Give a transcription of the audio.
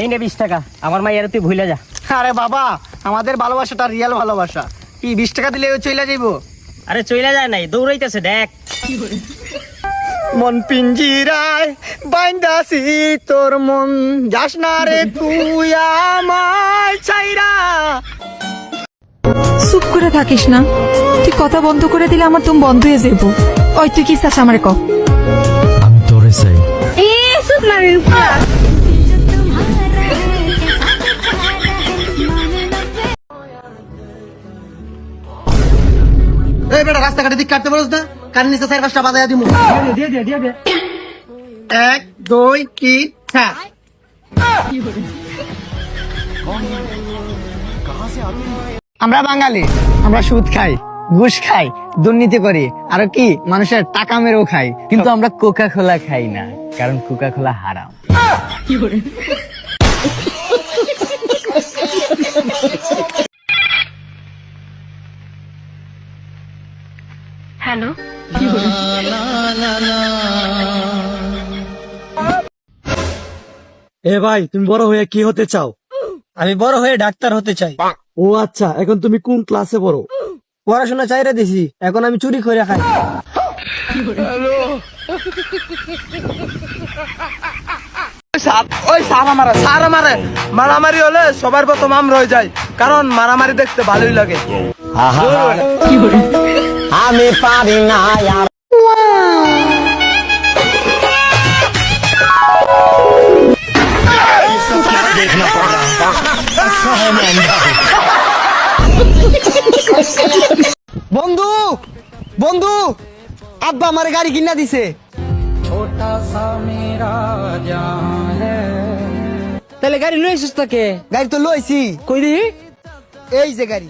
এই নে 20 টাকা, আমার মাইয়ারে তুই ভুলে যা। আরে বাবা, আমাদের ভালোবাসাটা রিয়েল ভালোবাসা। কি 20 টাকা দিলে চলে যাইবো? আরে চইলা যায় নাই, দৌড়াইতেছে দেখ। মন পিঞ্জিরায় বাইন্দাছি তোর মন, যাস না রে তুই আমায় চাইরা। চুপ করে থাকিস না, তুই কথা বন্ধ করে দিলে আমার তুম বন্ধ হয়ে যাবো। ওই তুই কি চাস আমারে ক? আমি তোরে চাই। চুপ না রে। এই বেটা, রাস্তাঘাটে দিক কাটতে পারছ না? কান নিচে 4-5টা বাজায়া দিমু। দিয়ে দে। 1 2 3 4। আমরা বাঙালি, আমরা সুদ খাই, ঘুষ খাই, দুর্নীতি করি, আর কি মানুষের টাকা মেরেও খাই, কিন্তু আমরা কোকা কোলা খাই না, কারণ কোকা কোলা হারাম। হ্যালো, এ ভাই, তুমি বড় হয়ে কি হতে চাও? আমি বড় হয়ে ডাক্তার হতে চাই। ও আচ্ছা, এখন তুমি কোন ক্লাসে পড়ো? পড়াশোনা চাইরা দিছি, এখন আমি চুরি করে খাই। ওই সার আমারে মারামারি হলে সবার প্রথম আমরা হয়ে যাই, কারণ মারামারি দেখতে ভালোই লাগে। আমি পারি না আর। বন্ধু বন্ধু, আব্বা আমার গাড়ি কিনা দিছে। তাহলে গাড়ি লইছিস তাকে? গাড়ি তো লইছি। কই দি? এই যে গাড়ি।